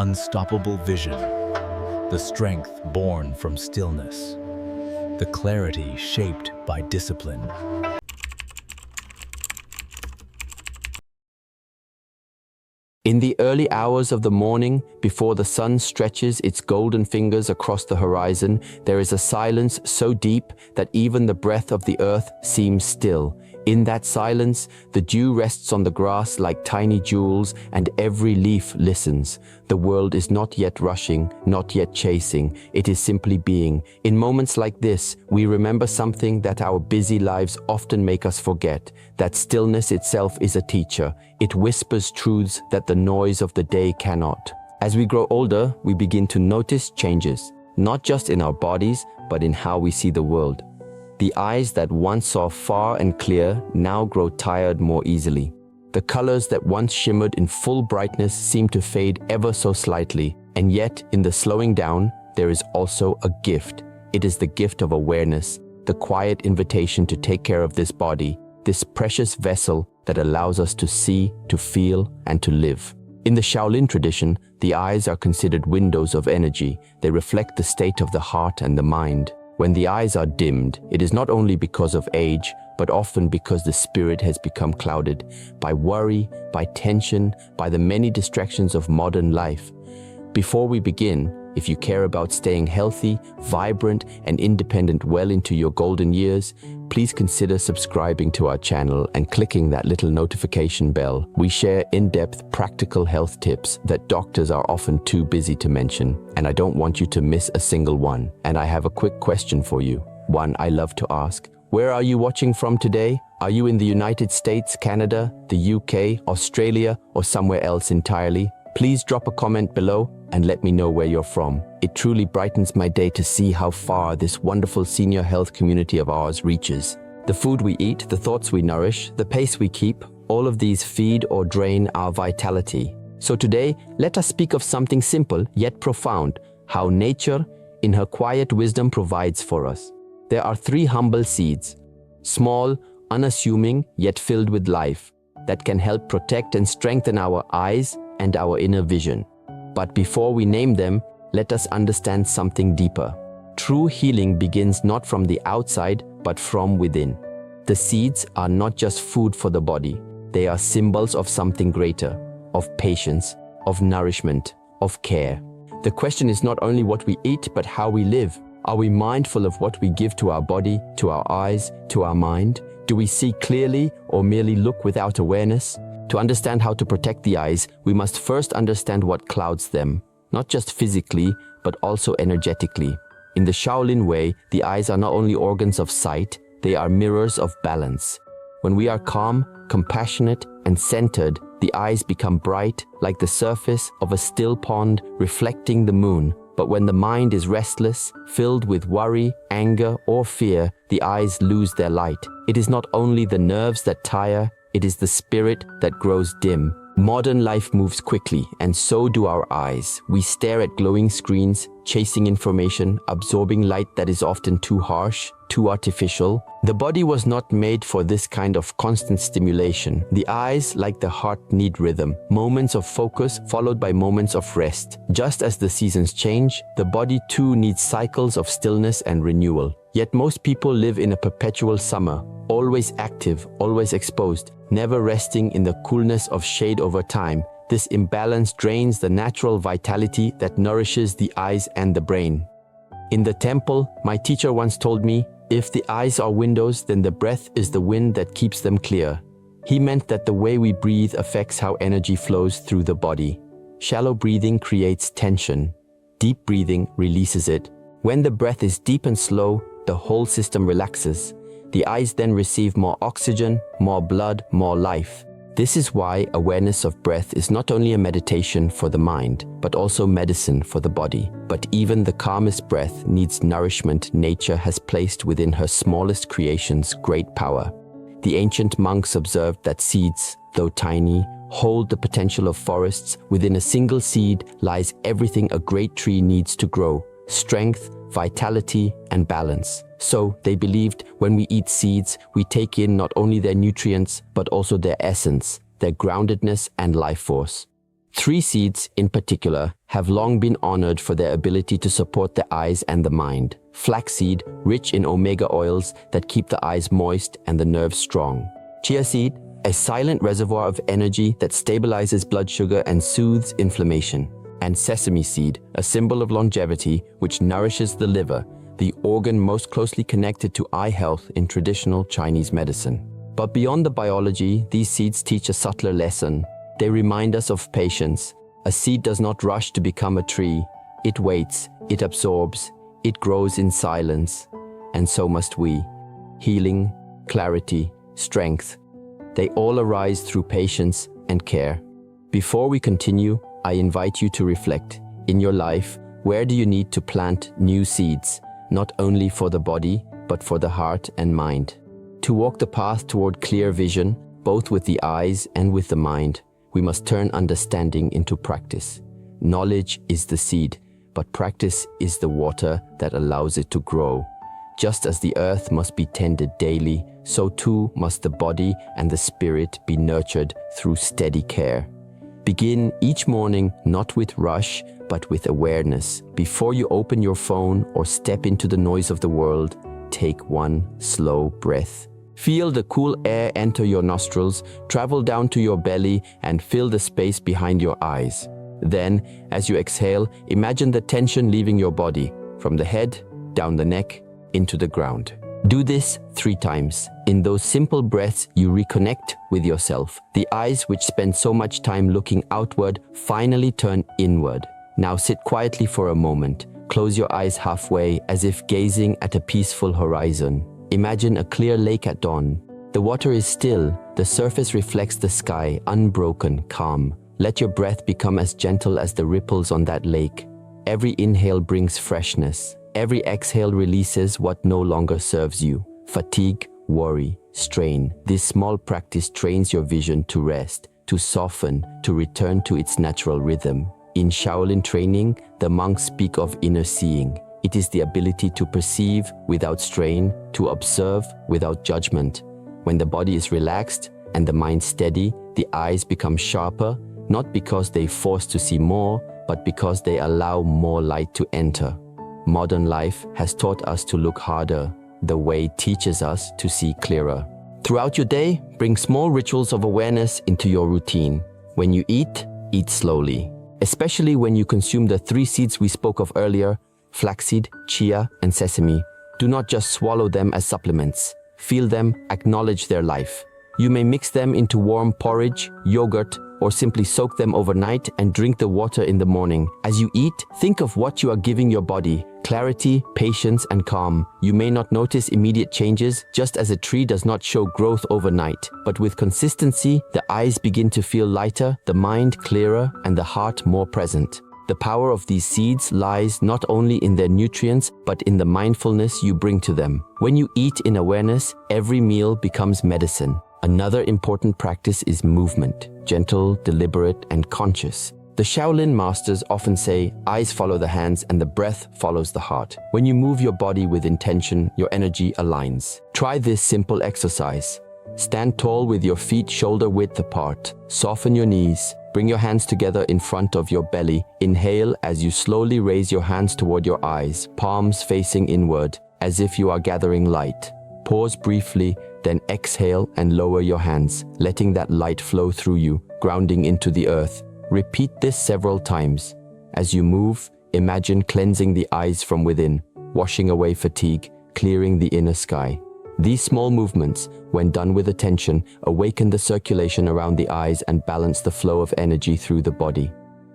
unstoppable vision, the strength born from stillness, the clarity shaped by discipline. In the early hours of the morning, before the sun stretches its golden fingers across the horizon, there is a silence so deep that even the breath of the earth seems still. In that silence, the dew rests on the grass like tiny jewels, and every leaf listens. The world is not yet rushing, not yet chasing. It is simply being. In moments like this, we remember something that our busy lives often make us forget, that stillness itself is a teacher. It whispers truths that the noise of the day cannot. As we grow older, we begin to notice changes, not just in our bodies, but in how we see the world. The eyes that once saw far and clear now grow tired more easily. The colors that once shimmered in full brightness seem to fade ever so slightly. And yet, in the slowing down, there is also a gift. It is the gift of awareness, the quiet invitation to take care of this body, this precious vessel that allows us to see, to feel, and to live. In the Shaolin tradition, the eyes are considered windows of energy. They reflect the state of the heart and the mind. When the eyes are dimmed, it is not only because of age, but often because the spirit has become clouded by worry, by tension, by the many distractions of modern life. Before we begin, if you care about staying healthy, vibrant, and independent well into your golden years, please consider subscribing to our channel and clicking that little notification bell. We share in-depth practical health tips that doctors are often too busy to mention, and I don't want you to miss a single one. And I have a quick question for you, one I love to ask. Where are you watching from today? Are you in the United States, Canada, the UK, Australia, or somewhere else entirely? Please drop a comment below and let me know where you're from. It truly brightens my day to see how far this wonderful senior health community of ours reaches. The food we eat, the thoughts we nourish, the pace we keep, all of these feed or drain our vitality. So today, let us speak of something simple yet profound, how nature, in her quiet wisdom, provides for us. There are 3 humble seeds, small, unassuming, yet filled with life, that can help protect and strengthen our eyes and our inner vision. But before we name them, let us understand something deeper. True healing begins not from the outside, but from within. The seeds are not just food for the body. They are symbols of something greater, of patience, of nourishment, of care. The question is not only what we eat, but how we live. Are we mindful of what we give to our body, to our eyes, to our mind? Do we see clearly or merely look without awareness? To understand how to protect the eyes, we must first understand what clouds them, not just physically, but also energetically. In the Shaolin way, the eyes are not only organs of sight, they are mirrors of balance. When we are calm, compassionate, and centered, the eyes become bright, like the surface of a still pond reflecting the moon. But when the mind is restless, filled with worry, anger, or fear, the eyes lose their light. It is not only the nerves that tire, it is the spirit that grows dim. Modern life moves quickly, and so do our eyes. We stare at glowing screens, chasing information, absorbing light that is often too harsh, too artificial. The body was not made for this kind of constant stimulation. The eyes, like the heart, need rhythm, moments of focus followed by moments of rest. Just as the seasons change, the body too needs cycles of stillness and renewal. Yet most people live in a perpetual summer, always active, always exposed, never resting in the coolness of shade over time. This imbalance drains the natural vitality that nourishes the eyes and the brain. In the temple, my teacher once told me, if the eyes are windows, then the breath is the wind that keeps them clear. He meant that the way we breathe affects how energy flows through the body. Shallow breathing creates tension. Deep breathing releases it. When the breath is deep and slow, the whole system relaxes. The eyes then receive more oxygen, more blood, more life. This is why awareness of breath is not only a meditation for the mind, but also medicine for the body. But even the calmest breath needs nourishment. Nature has placed within her smallest creations great power. The ancient monks observed that seeds, though tiny, hold the potential of forests. Within a single seed lies everything a great tree needs to grow: strength, vitality, and balance. So, they believed, when we eat seeds, we take in not only their nutrients, but also their essence, their groundedness and life force. Three seeds, in particular, have long been honored for their ability to support the eyes and the mind. Flaxseed, rich in omega oils that keep the eyes moist and the nerves strong. Chia seed, a silent reservoir of energy that stabilizes blood sugar and soothes inflammation. And sesame seed, a symbol of longevity which nourishes the liver, the organ most closely connected to eye health in traditional Chinese medicine. But beyond the biology, these seeds teach a subtler lesson. They remind us of patience. A seed does not rush to become a tree. It waits, it absorbs, it grows in silence. And so must we. Healing, clarity, strength. They all arise through patience and care. Before we continue, I invite you to reflect. In your life, where do you need to plant new seeds, not only for the body, but for the heart and mind? To walk the path toward clear vision, both with the eyes and with the mind, we must turn understanding into practice. Knowledge is the seed, but practice is the water that allows it to grow. Just as the earth must be tended daily, so too must the body and the spirit be nurtured through steady care. Begin each morning not with rush, but with awareness. Before you open your phone or step into the noise of the world, take one slow breath. Feel the cool air enter your nostrils, travel down to your belly, and fill the space behind your eyes. Then, as you exhale, imagine the tension leaving your body, from the head, down the neck, into the ground. Do this 3 times. In those simple breaths, you reconnect with yourself. The eyes, which spend so much time looking outward, finally turn inward. Now sit quietly for a moment. Close your eyes halfway, as if gazing at a peaceful horizon. Imagine a clear lake at dawn. The water is still, the surface reflects the sky, unbroken, calm. Let your breath become as gentle as the ripples on that lake. Every inhale brings freshness. Every exhale releases what no longer serves you. Fatigue, worry, strain. This small practice trains your vision to rest, to soften, to return to its natural rhythm. In Shaolin training, the monks speak of inner seeing. It is the ability to perceive without strain, to observe without judgment. When the body is relaxed and the mind steady, the eyes become sharper, not because they force to see more, but because they allow more light to enter. Modern life has taught us to look harder. The way teaches us to see clearer. Throughout your day, bring small rituals of awareness into your routine. When you eat, eat slowly. Especially when you consume the 3 seeds we spoke of earlier, flaxseed, chia, and sesame. Do not just swallow them as supplements. Feel them, acknowledge their life. You may mix them into warm porridge, yogurt, or simply soak them overnight and drink the water in the morning. As you eat, think of what you are giving your body. Clarity, patience, and calm. You may not notice immediate changes, just as a tree does not show growth overnight. But with consistency, the eyes begin to feel lighter, the mind clearer, and the heart more present. The power of these seeds lies not only in their nutrients, but in the mindfulness you bring to them. When you eat in awareness, every meal becomes medicine. Another important practice is movement, gentle, deliberate, and conscious. The Shaolin masters often say, eyes follow the hands and the breath follows the heart. When you move your body with intention, your energy aligns. Try this simple exercise. Stand tall with your feet shoulder width apart. Soften your knees. Bring your hands together in front of your belly. Inhale as you slowly raise your hands toward your eyes, palms facing inward, as if you are gathering light. Pause briefly, then exhale and lower your hands, letting that light flow through you, grounding into the earth. Repeat this several times. As you move, imagine cleansing the eyes from within, washing away fatigue, clearing the inner sky. These small movements, when done with attention, awaken the circulation around the eyes and balance the flow of energy through the body.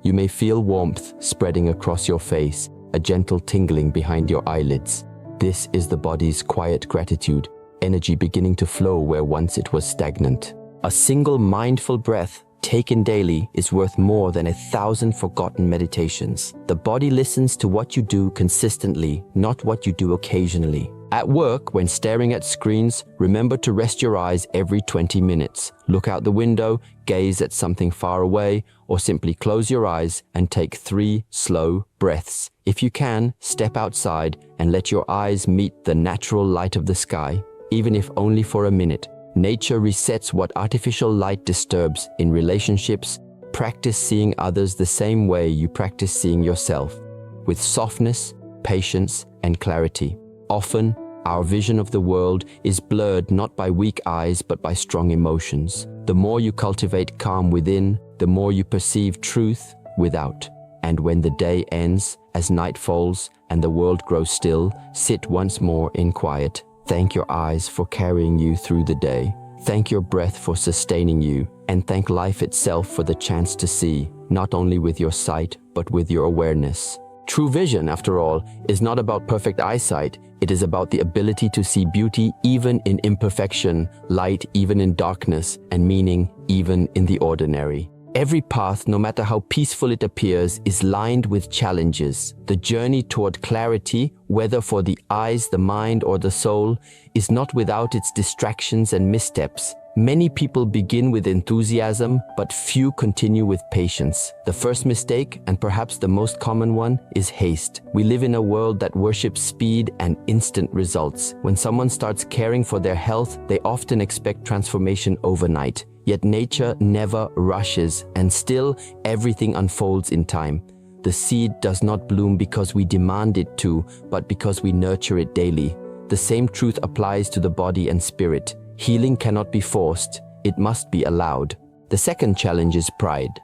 You may feel warmth spreading across your face, a gentle tingling behind your eyelids. This is the body's quiet gratitude, energy beginning to flow where once it was stagnant. A single mindful breath taken daily is worth more than 1,000 forgotten meditations. The body listens to what you do consistently, not what you do occasionally. At work, when staring at screens, remember to rest your eyes every 20 minutes. Look out the window, gaze at something far away, or simply close your eyes and take 3 slow breaths. If you can, step outside and let your eyes meet the natural light of the sky, even if only for a minute. Nature resets what artificial light disturbs in relationships, Practice seeing others the same way you practice seeing yourself, with softness, patience, and clarity. Often, our vision of the world is blurred not by weak eyes but by strong emotions. The more you cultivate calm within, the more you perceive truth without. And when the day ends, as night falls and the world grows still, sit once more in quiet. Thank your eyes for carrying you through the day. Thank your breath for sustaining you, and thank life itself for the chance to see, not only with your sight, but with your awareness. True vision, after all, is not about perfect eyesight. It is about the ability to see beauty even in imperfection, light even in darkness, and meaning even in the ordinary. Every path, no matter how peaceful it appears, is lined with challenges. The journey toward clarity, whether for the eyes, the mind, or the soul, is not without its distractions and missteps. Many people begin with enthusiasm, but few continue with patience. The first mistake, and perhaps the most common one, is haste. We live in a world that worships speed and instant results. When someone starts caring for their health, they often expect transformation overnight. Yet nature never rushes, and still everything unfolds in time. The seed does not bloom because we demand it to, but because we nurture it daily. The same truth applies to the body and spirit. Healing cannot be forced, it must be allowed. The second challenge is pride.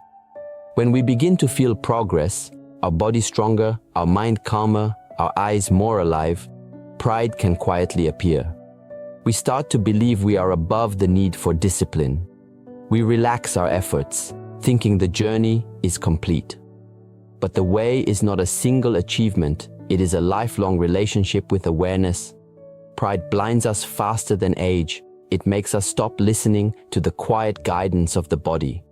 When we begin to feel progress, our body stronger, our mind calmer, our eyes more alive, pride can quietly appear. We start to believe we are above the need for discipline. We relax our efforts, thinking the journey is complete. But the way is not a single achievement, it is a lifelong relationship with awareness. Pride blinds us faster than age. It makes us stop listening to the quiet guidance of the body.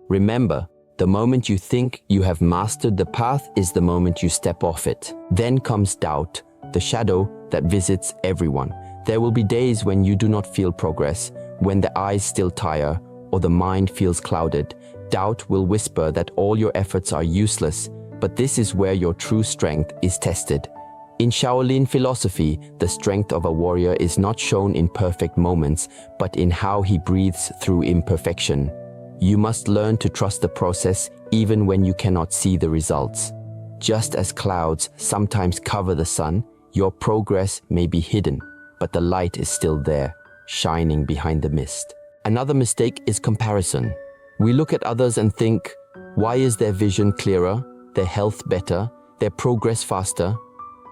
Remember, the moment you think you have mastered the path is the moment you step off it. Then comes doubt, the shadow that visits everyone. There will be days when you do not feel progress, when the eyes still tire, or the mind feels clouded. Doubt will whisper that all your efforts are useless, but this is where your true strength is tested. In Shaolin philosophy, the strength of a warrior is not shown in perfect moments, but in how he breathes through imperfection. You must learn to trust the process even when you cannot see the results. Just as clouds sometimes cover the sun, your progress may be hidden, but the light is still there, shining behind the mist. Another mistake is comparison. We look at others and think, why is their vision clearer, their health better, their progress faster?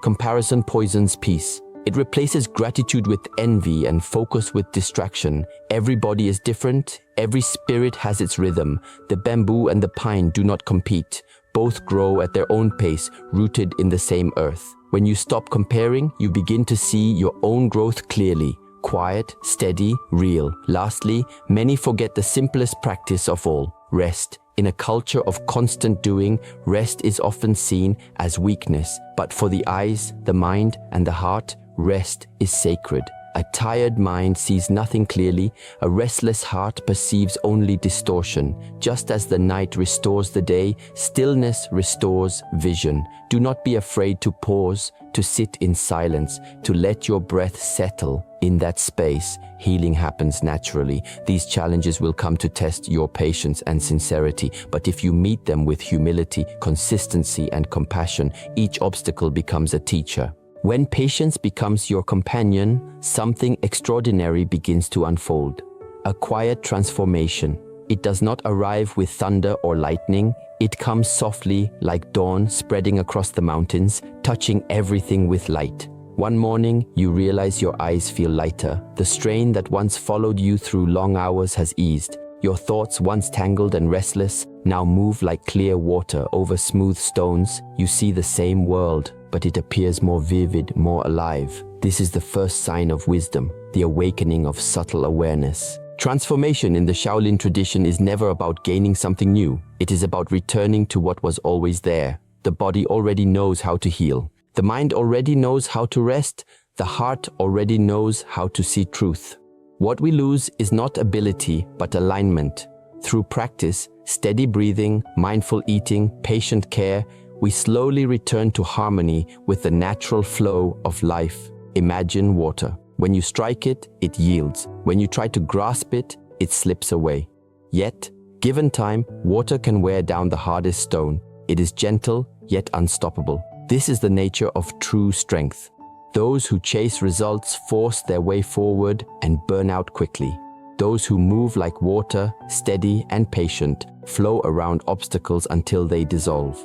Comparison poisons peace. It replaces gratitude with envy and focus with distraction. Everybody is different. Every spirit has its rhythm. The bamboo and the pine do not compete. Both grow at their own pace, rooted in the same earth. When you stop comparing, you begin to see your own growth clearly. Quiet, steady, real. Lastly, many forget the simplest practice of all, rest. In a culture of constant doing, rest is often seen as weakness. But for the eyes, the mind, and the heart, rest is sacred. A tired mind sees nothing clearly. A restless heart perceives only distortion. Just as the night restores the day, stillness restores vision. Do not be afraid to pause, to sit in silence, to let your breath settle. In that space, healing happens naturally. These challenges will come to test your patience and sincerity, but if you meet them with humility, consistency, and compassion, each obstacle becomes a teacher. When patience becomes your companion, something extraordinary begins to unfold. A quiet transformation. It does not arrive with thunder or lightning. It comes softly, like dawn spreading across the mountains, touching everything with light. One morning, you realize your eyes feel lighter. The strain that once followed you through long hours has eased. Your thoughts, once tangled and restless, now move like clear water over smooth stones. You see the same world, but it appears more vivid, more alive. This is the first sign of wisdom, the awakening of subtle awareness. Transformation in the Shaolin tradition is never about gaining something new. It is about returning to what was always there. The body already knows how to heal. The mind already knows how to rest. The heart already knows how to see truth. What we lose is not ability, but alignment. Through practice, steady breathing, mindful eating, patient care, we slowly return to harmony with the natural flow of life. Imagine water. When you strike it, it yields. When you try to grasp it, it slips away. Yet, Given time, water can wear down the hardest stone. It is gentle, yet unstoppable. This is the nature of true strength. Those who chase results force their way forward and burn out quickly. Those who move like water, steady and patient, flow around obstacles until they dissolve.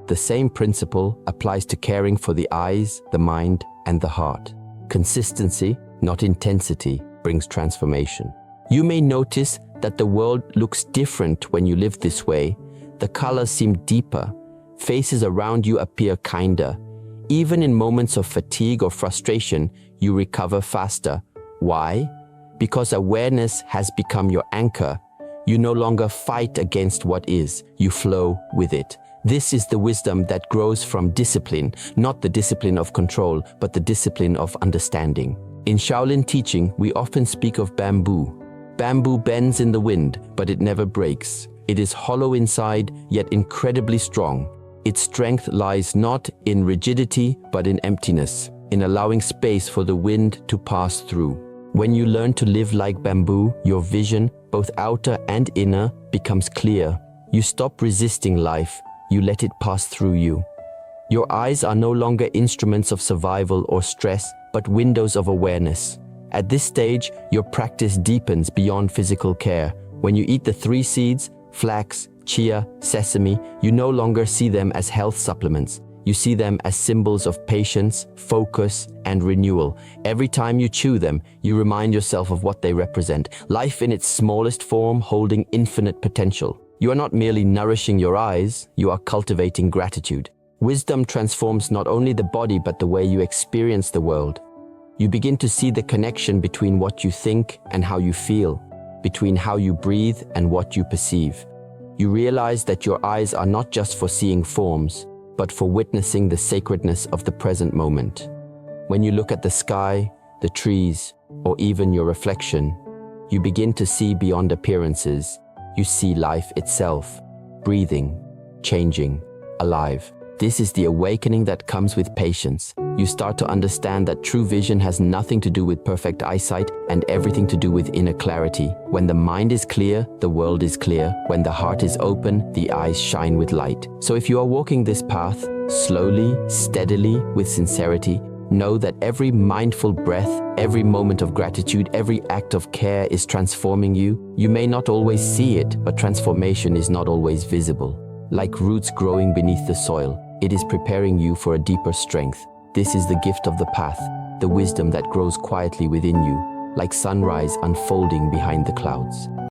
The same principle applies to caring for the eyes, the mind, and the heart. Consistency, not intensity, brings transformation. You may notice that the world looks different when you live this way. The colors seem deeper. Faces around you appear kinder. Even in moments of fatigue or frustration, you recover faster. Why? Because awareness has become your anchor. You no longer fight against what is, you flow with it. This is the wisdom that grows from discipline, not the discipline of control, but the discipline of understanding. In Shaolin teaching, we often speak of bamboo. Bamboo bends in the wind, but it never breaks. It is hollow inside, yet incredibly strong. Its strength lies not in rigidity, but in emptiness, in allowing space for the wind to pass through. When you learn to live like bamboo, your vision, both outer and inner, becomes clear. You stop resisting life. You let it pass through you. Your eyes are no longer instruments of survival or stress, but windows of awareness. At this stage, your practice deepens beyond physical care. When you eat the 3 seeds, flax, chia, sesame, you no longer see them as health supplements. You see them as symbols of patience, focus, and renewal. Every time you chew them, you remind yourself of what they represent. Life in its smallest form, holding infinite potential. You are not merely nourishing your eyes, you are cultivating gratitude. Wisdom transforms not only the body but the way you experience the world. You begin to see the connection between what you think and how you feel, between how you breathe and what you perceive. You realize that your eyes are not just for seeing forms, but for witnessing the sacredness of the present moment. When you look at the sky, the trees, or even your reflection, you begin to see beyond appearances. You see life itself, breathing, changing, alive. This is the awakening that comes with patience. You start to understand that true vision has nothing to do with perfect eyesight and everything to do with inner clarity. When the mind is clear, the world is clear. When the heart is open, the eyes shine with light. So if you are walking this path, slowly, steadily, with sincerity, know that every mindful breath, every moment of gratitude, every act of care is transforming you. You may not always see it, but transformation is not always visible. Like roots growing beneath the soil, it is preparing you for a deeper strength. This is the gift of the path, the wisdom that grows quietly within you, like sunrise unfolding behind the clouds.